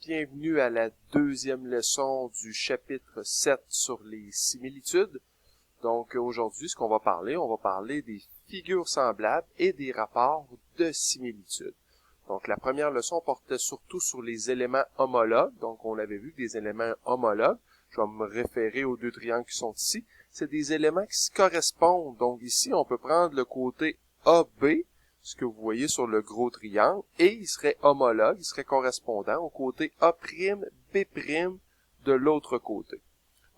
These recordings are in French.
Bienvenue à la deuxième leçon du chapitre 7 sur les similitudes. Donc aujourd'hui, ce qu'on va parler, on va parler des figures semblables et des rapports de similitude. Donc la première leçon portait surtout sur les éléments homologues. Donc on avait vu des éléments homologues. Je vais me référer aux deux triangles qui sont ici. C'est des éléments qui se correspondent. Donc ici, on peut prendre le côté AB, ce que vous voyez sur le gros triangle, et il serait homologue, il serait correspondant au côté A', B' de l'autre côté.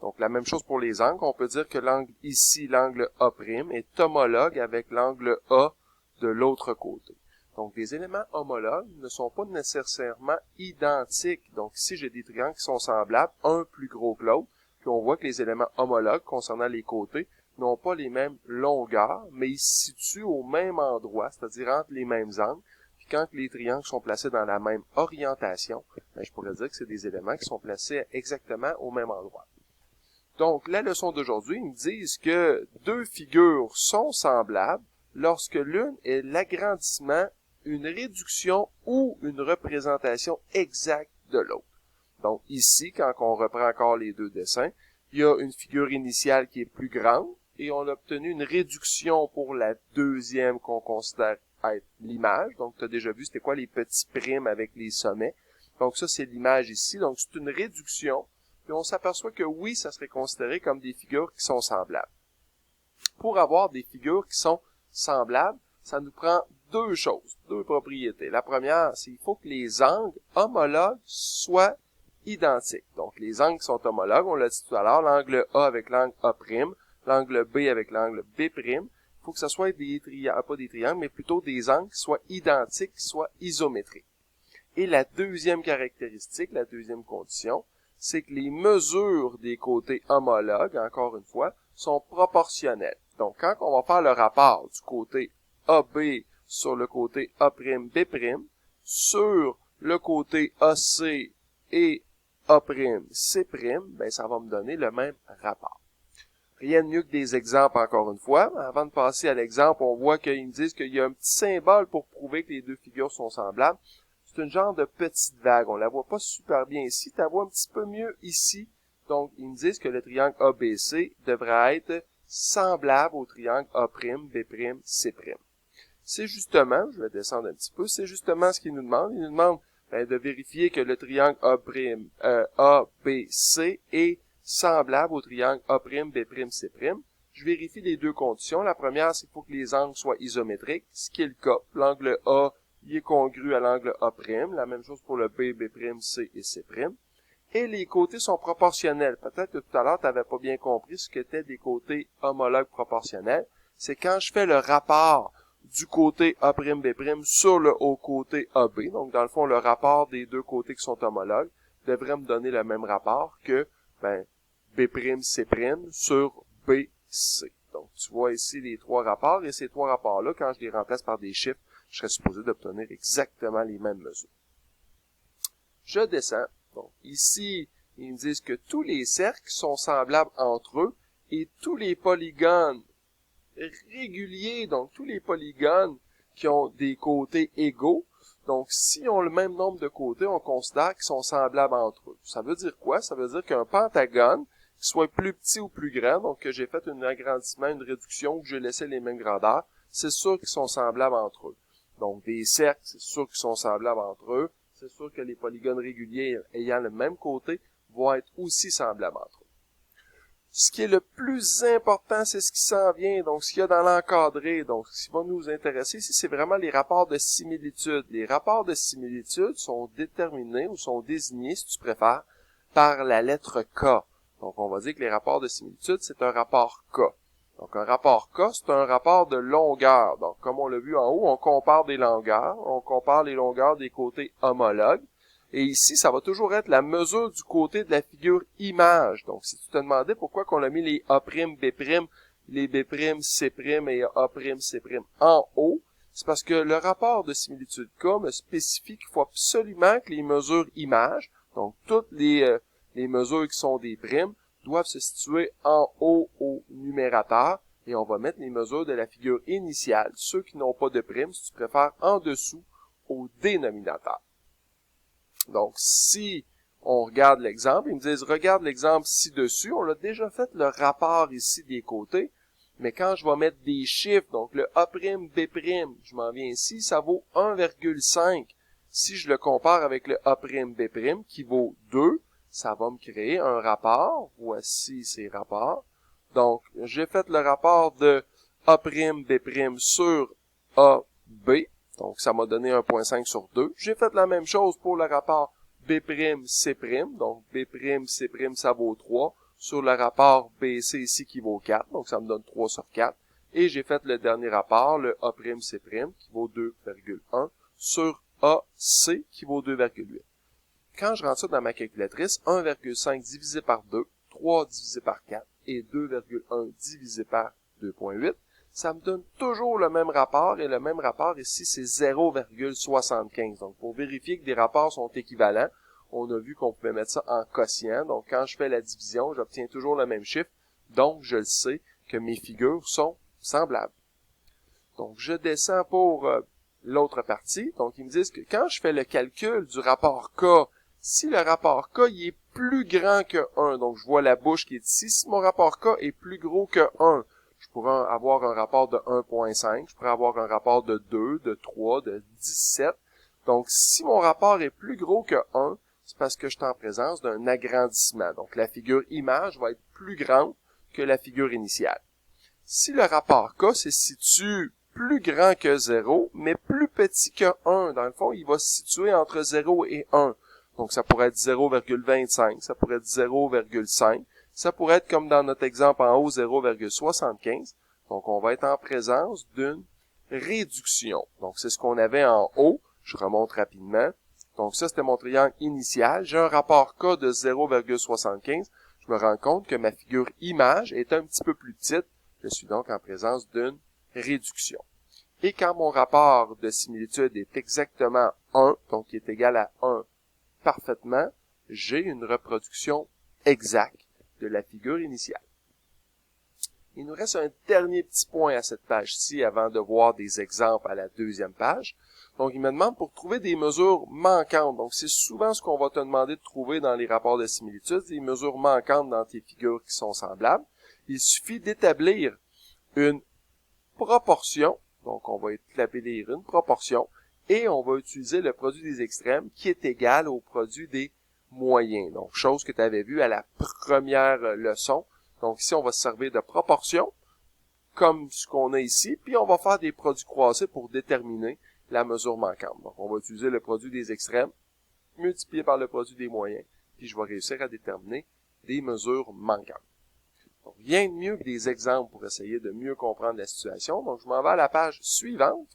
Donc la même chose pour les angles, on peut dire que l'angle ici, l'angle A' est homologue avec l'angle A de l'autre côté. Donc des éléments homologues ne sont pas nécessairement identiques. Donc ici j'ai des triangles qui sont semblables, un plus gros que l'autre, puis on voit que les éléments homologues concernant les côtés n'ont pas les mêmes longueurs, mais ils se situent au même endroit, c'est-à-dire entre les mêmes angles. Puis quand les triangles sont placés dans la même orientation, je pourrais dire que c'est des éléments qui sont placés exactement au même endroit. Donc, la leçon d'aujourd'hui, ils me disent que deux figures sont semblables lorsque l'une est l'agrandissement, une réduction ou une représentation exacte de l'autre. Donc ici, quand on reprend encore les deux dessins, il y a une figure initiale qui est plus grande, et on a obtenu une réduction pour la deuxième qu'on considère être l'image. Donc, tu as déjà vu c'était quoi les petits primes avec les sommets. Donc, ça, c'est l'image ici. Donc, c'est une réduction. Puis, on s'aperçoit que oui, ça serait considéré comme des figures qui sont semblables. Pour avoir des figures qui sont semblables, ça nous prend deux choses, deux propriétés. La première, c'est qu'il faut que les angles homologues soient identiques. Donc, les angles qui sont homologues, on l'a dit tout à l'heure, l'angle A avec l'angle A', l'angle B avec l'angle B', il faut que ce soit des triangles, pas des triangles, mais plutôt des angles qui soient identiques, qui soient isométriques. Et la deuxième caractéristique, la deuxième condition, c'est que les mesures des côtés homologues, encore une fois, sont proportionnelles. Donc, quand on va faire le rapport du côté AB sur le côté A'B', sur le côté AC et A'C', ben, ça va me donner le même rapport. Rien de mieux que des exemples, encore une fois. Avant de passer à l'exemple, on voit qu'ils me disent qu'il y a un petit symbole pour prouver que les deux figures sont semblables. C'est une genre de petite vague. On la voit pas super bien ici. Tu la vois un petit peu mieux ici. Donc, ils me disent que le triangle ABC devrait être semblable au triangle A', B', C'. C'est justement, je vais descendre un petit peu, c'est justement ce qu'ils nous demandent. Ils nous demandent de vérifier que le triangle ABC est semblable au triangle A', B', C'. Je vérifie les deux conditions. La première, c'est qu'il faut que les angles soient isométriques, ce qui est le cas. L'angle A, il est congru à l'angle A'. La même chose pour le B', B', C et C'. Et les côtés sont proportionnels. Peut-être que tout à l'heure, tu n'avais pas bien compris ce qu'étaient des côtés homologues proportionnels. C'est quand je fais le rapport du côté A', B' sur le haut côté AB. Donc, dans le fond, le rapport des deux côtés qui sont homologues devrait me donner le même rapport que B', C' sur BC. Donc, tu vois ici les trois rapports, et ces trois rapports-là, quand je les remplace par des chiffres, je serais supposé d'obtenir exactement les mêmes mesures. Je descends. Donc, ici, ils me disent que tous les cercles sont semblables entre eux, et tous les polygones réguliers, donc tous les polygones qui ont des côtés égaux, donc s'ils ont le même nombre de côtés, on considère qu'ils sont semblables entre eux. Ça veut dire quoi? Ça veut dire qu'un pentagone, qui soit plus petit ou plus grand, donc que j'ai fait un agrandissement, une réduction, ou que j'ai laissé les mêmes grandeurs, c'est sûr qu'ils sont semblables entre eux. Donc des cercles, c'est sûr qu'ils sont semblables entre eux. C'est sûr que les polygones réguliers ayant le même côté vont être aussi semblables entre eux. Ce qui est le plus important, c'est ce qui s'en vient, donc ce qu'il y a dans l'encadré. Donc, ce qui va nous intéresser ici, c'est vraiment les rapports de similitude. Les rapports de similitude sont déterminés ou sont désignés, si tu préfères, par la lettre K. Donc, on va dire que les rapports de similitude, c'est un rapport K. Donc, un rapport K, c'est un rapport de longueur. Donc, comme on l'a vu en haut, on compare des longueurs. On compare les longueurs des côtés homologues. Et ici, ça va toujours être la mesure du côté de la figure image. Donc, si tu te demandais pourquoi qu'on a mis les A', B', les B', C' et A', C' en haut, c'est parce que le rapport de similitude K me spécifie qu'il faut absolument que les mesures image, donc toutes les mesures qui sont des primes, doivent se situer en haut au numérateur, et on va mettre les mesures de la figure initiale, ceux qui n'ont pas de prime, si tu préfères, en dessous au dénominateur. Donc, si on regarde l'exemple, ils me disent, regarde l'exemple ci-dessus, on a déjà fait le rapport ici des côtés, mais quand je vais mettre des chiffres, donc le A', B', je m'en viens ici, ça vaut 1,5. Si je le compare avec le A', B', qui vaut 2, ça va me créer un rapport. Voici ces rapports. Donc, j'ai fait le rapport de A', B' sur A, B. Donc, ça m'a donné 1,5 sur 2. J'ai fait la même chose pour le rapport B', C'. Donc, B', C', ça vaut 3. Sur le rapport BC ici qui vaut 4. Donc, ça me donne 3 sur 4. Et j'ai fait le dernier rapport, le A', C', qui vaut 2,1 sur AC qui vaut 2,8. Quand je rentre ça dans ma calculatrice, 1,5 divisé par 2, 3 divisé par 4 et 2,1 divisé par 2,8, ça me donne toujours le même rapport, et le même rapport ici, c'est 0,75. Donc, pour vérifier que des rapports sont équivalents, on a vu qu'on pouvait mettre ça en quotient. Donc, quand je fais la division, j'obtiens toujours le même chiffre. Donc, je le sais que mes figures sont semblables. Donc, je descends pour l'autre partie. Donc, ils me disent que quand je fais le calcul du rapport K, si le rapport K il est plus grand que 1, donc je vois la bouche qui est ici, si mon rapport K est plus gros que 1, je pourrais avoir un rapport de 1,5, je pourrais avoir un rapport de 2, de 3, de 17. Donc, si mon rapport est plus gros que 1, c'est parce que je suis en présence d'un agrandissement. Donc, la figure image va être plus grande que la figure initiale. Si le rapport K se situe plus grand que 0, mais plus petit que 1, dans le fond, il va se situer entre 0 et 1. Donc, ça pourrait être 0,25, ça pourrait être 0,5, ça pourrait être comme dans notre exemple en haut, 0,75. Donc, on va être en présence d'une réduction. Donc, c'est ce qu'on avait en haut. Je remonte rapidement. Donc, ça, c'était mon triangle initial. J'ai un rapport K de 0,75. Je me rends compte que ma figure image est un petit peu plus petite. Je suis donc en présence d'une réduction. Et quand mon rapport de similitude est exactement 1, donc qui est égal à 1 parfaitement, j'ai une reproduction exacte de la figure initiale. Il nous reste un dernier petit point à cette page-ci avant de voir des exemples à la deuxième page. Donc, il me demande pour trouver des mesures manquantes. Donc, c'est souvent ce qu'on va te demander de trouver dans les rapports de similitude, des mesures manquantes dans tes figures qui sont semblables. Il suffit d'établir une proportion. Donc, on va établir une proportion et on va utiliser le produit des extrêmes qui est égal au produit des moyens. Donc, chose que tu avais vue à la première leçon. Donc, ici, on va se servir de proportion, comme ce qu'on a ici, puis on va faire des produits croisés pour déterminer la mesure manquante. Donc, on va utiliser le produit des extrêmes, multiplié par le produit des moyens, puis je vais réussir à déterminer des mesures manquantes. Donc, rien de mieux que des exemples pour essayer de mieux comprendre la situation. Donc, je m'en vais à la page suivante.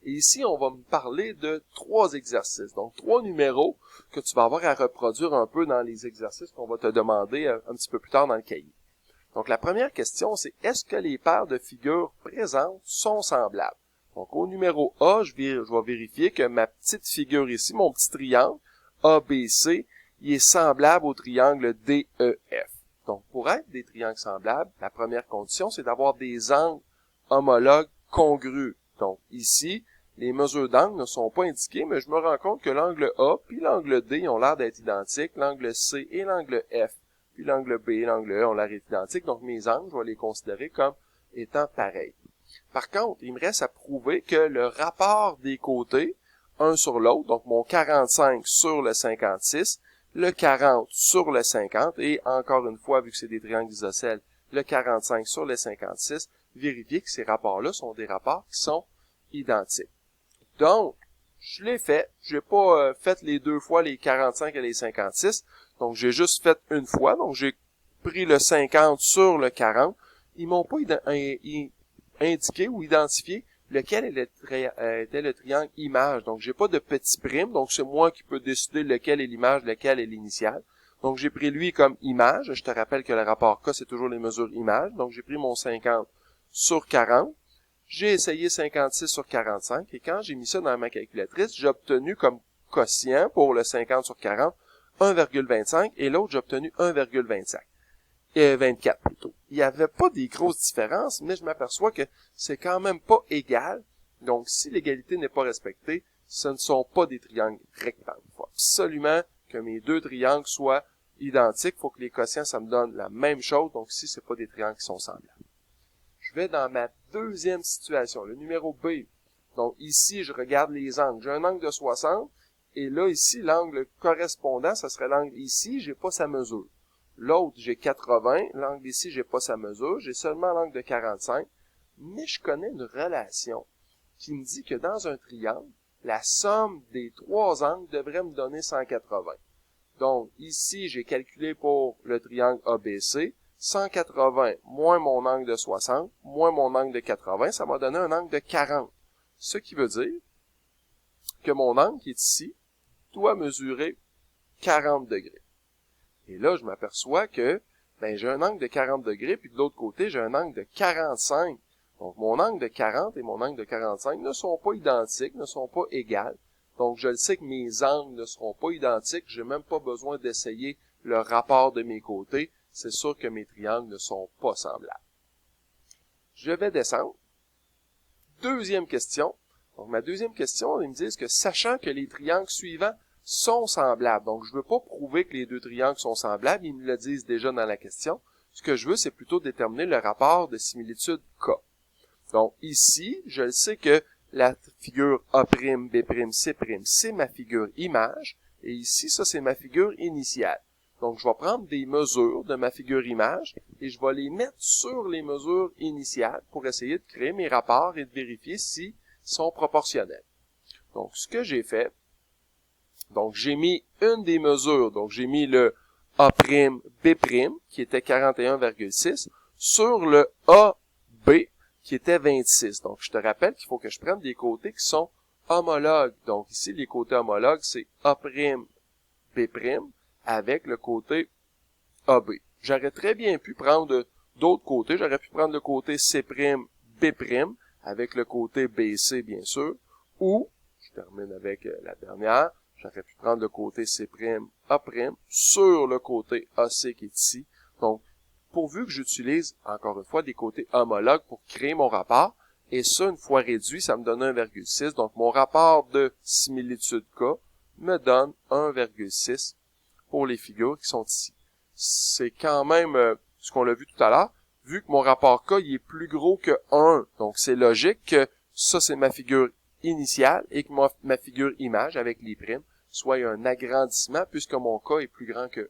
Et ici, on va me parler de 3 exercices. Donc, 3 numéros que tu vas avoir à reproduire un peu dans les exercices qu'on va te demander un petit peu plus tard dans le cahier. Donc, la première question, c'est est-ce que les paires de figures présentes sont semblables? Donc, au numéro A, je vais vérifier que ma petite figure ici, mon petit triangle ABC, il est semblable au triangle DEF. Donc, pour être des triangles semblables, la première condition, c'est d'avoir des angles homologues congrus. Donc, ici, les mesures d'angle ne sont pas indiquées, mais je me rends compte que l'angle A puis l'angle D ont l'air d'être identiques, l'angle C et l'angle F, puis l'angle B et l'angle E ont l'air d'être identiques. Donc, mes angles, je vais les considérer comme étant pareils. Par contre, il me reste à prouver que le rapport des côtés, un sur l'autre, donc mon 45 sur le 56, le 40 sur le 50, et encore une fois, vu que c'est des triangles isocèles, le 45 sur le 56, vérifier que ces rapports-là sont des rapports qui sont identiques. Donc, je l'ai fait. Je n'ai pas fait les 2 fois les 45 et les 56. Donc, j'ai juste fait une fois. Donc, j'ai pris le 50 sur le 40. Ils m'ont pas indiqué ou identifié lequel était le triangle image. Donc, j'ai pas de petit prime. Donc, c'est moi qui peux décider lequel est l'image, lequel est l'initiale. Donc, j'ai pris lui comme image. Je te rappelle que le rapport K, c'est toujours les mesures image. Donc, j'ai pris mon 50 sur 40. J'ai essayé 56 sur 45 et quand j'ai mis ça dans ma calculatrice, j'ai obtenu comme quotient pour le 50 sur 40 1,25 et l'autre j'ai obtenu 1,25. 24 plutôt. Il n'y avait pas des grosses différences, mais je m'aperçois que c'est quand même pas égal. Donc si l'égalité n'est pas respectée, ce ne sont pas des triangles rectangles. Il faut absolument que mes deux triangles soient identiques. Il faut que les quotients, ça me donne la même chose. Donc ici, ce n'est pas des triangles qui sont semblables. Je vais dans ma deuxième situation, le numéro B. Donc ici, je regarde les angles. J'ai un angle de 60. Et là, ici, l'angle correspondant, ça serait l'angle ici, j'ai pas sa mesure. L'autre, j'ai 80. L'angle ici, j'ai pas sa mesure. J'ai seulement l'angle de 45. Mais je connais une relation qui me dit que dans un triangle, la somme des trois angles devrait me donner 180. Donc, ici, j'ai calculé pour le triangle ABC, 180 moins mon angle de 60, moins mon angle de 80, ça m'a donné un angle de 40. Ce qui veut dire que mon angle qui est ici doit mesurer 40 degrés. Et là, je m'aperçois que j'ai un angle de 40 degrés, puis de l'autre côté, j'ai un angle de 45. Donc, mon angle de 40 et mon angle de 45 ne sont pas identiques, ne sont pas égales. Donc, je le sais que mes angles ne seront pas identiques. Je n'ai même pas besoin d'essayer le rapport de mes côtés. C'est sûr que mes triangles ne sont pas semblables. Je vais descendre. Deuxième question. Donc, ma deuxième question, ils me disent que sachant que les triangles suivants sont semblables, donc je ne veux pas prouver que les deux triangles sont semblables, ils me le disent déjà dans la question. Ce que je veux, c'est plutôt déterminer le rapport de similitude K. Donc, ici, je le sais que la figure A', B', C', c'est ma figure image, et ici, ça, c'est ma figure initiale. Donc, je vais prendre des mesures de ma figure image, et je vais les mettre sur les mesures initiales pour essayer de créer mes rapports et de vérifier s'ils sont proportionnels. Donc, ce que j'ai fait, donc j'ai mis une des mesures, donc j'ai mis le A', B', qui était 41,6, sur le AB, qui était 26. Donc, je te rappelle qu'il faut que je prenne des côtés qui sont homologues. Donc, ici, les côtés homologues, c'est A', B', avec le côté AB. J'aurais très bien pu prendre d'autres côtés. J'aurais pu prendre le côté C', B', avec le côté BC, bien sûr. Ou, je termine avec la dernière, j'aurais pu prendre le côté C', A', sur le côté AC qui est ici. Donc, pourvu que j'utilise, encore une fois, des côtés homologues pour créer mon rapport, et ça, une fois réduit, ça me donne 1,6. Donc, mon rapport de similitude K me donne 1,6 pour les figures qui sont ici. C'est quand même ce qu'on a vu tout à l'heure, vu que mon rapport K il est plus gros que 1. Donc, c'est logique que ça, c'est ma figure initiale et que ma figure image avec les primes soit un agrandissement puisque mon K est plus grand que 1.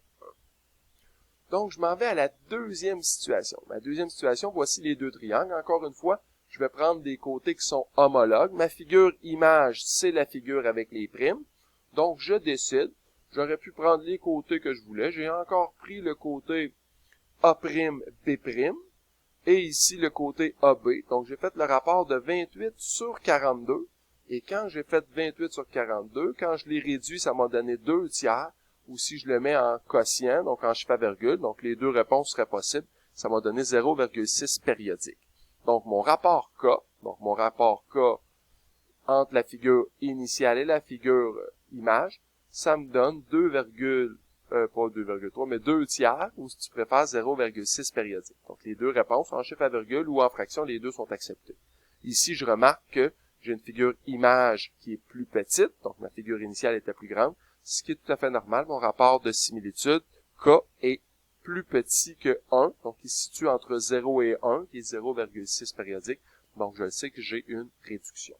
Donc, je m'en vais à la deuxième situation. Ma deuxième situation, voici les deux triangles. Encore une fois, je vais prendre des côtés qui sont homologues. Ma figure image, c'est la figure avec les primes. Donc, je décide. J'aurais pu prendre les côtés que je voulais. J'ai encore pris le côté A', B', et ici le côté AB. Donc, j'ai fait le rapport de 28 sur 42. Et quand j'ai fait 28 sur 42, quand je l'ai réduit, ça m'a donné 2 tiers. Ou si je le mets en quotient, donc en chiffre à virgule, donc les deux réponses seraient possibles, ça m'a donné 0,6 périodique. Donc, mon rapport K entre la figure initiale et la figure image, ça me donne 2 tiers, ou si tu préfères, 0,6 périodique. Donc, les deux réponses, en chiffre à virgule ou en fraction, les deux sont acceptées. Ici, je remarque que j'ai une figure image qui est plus petite, donc ma figure initiale était plus grande, ce qui est tout à fait normal. Mon rapport de similitude, K, est plus petit que 1, donc il se situe entre 0 et 1, qui est 0,6 périodique, donc je sais que j'ai une réduction.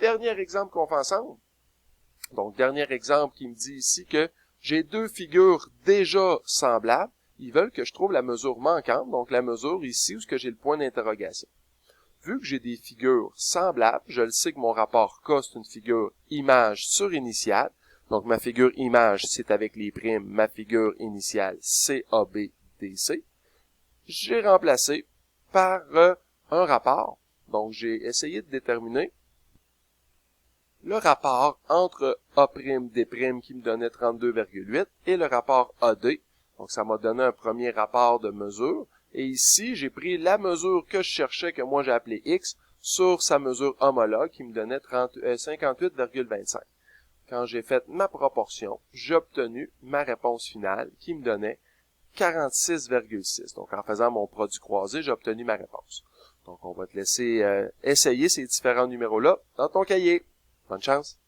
Dernier exemple qu'on fait ensemble. Donc, dernier exemple qui me dit ici que j'ai deux figures déjà semblables. Ils veulent que je trouve la mesure manquante, donc la mesure ici où j'ai le point d'interrogation. Vu que j'ai des figures semblables, je le sais que mon rapport K, c'est une figure image sur initiale. Donc, ma figure image, c'est avec les primes. Ma figure initiale, c'est ABDC. J'ai remplacé par un rapport. Donc, j'ai essayé de déterminer le rapport entre A'D' qui me donnait 32,8 et le rapport AD. Donc, ça m'a donné un premier rapport de mesure. Et ici, j'ai pris la mesure que je cherchais, que moi j'ai appelée X, sur sa mesure homologue qui me donnait 58,25. Quand j'ai fait ma proportion, j'ai obtenu ma réponse finale qui me donnait 46,6. Donc, en faisant mon produit croisé, j'ai obtenu ma réponse. Donc, on va te laisser essayer ces différents numéros-là dans ton cahier. Bonne chance!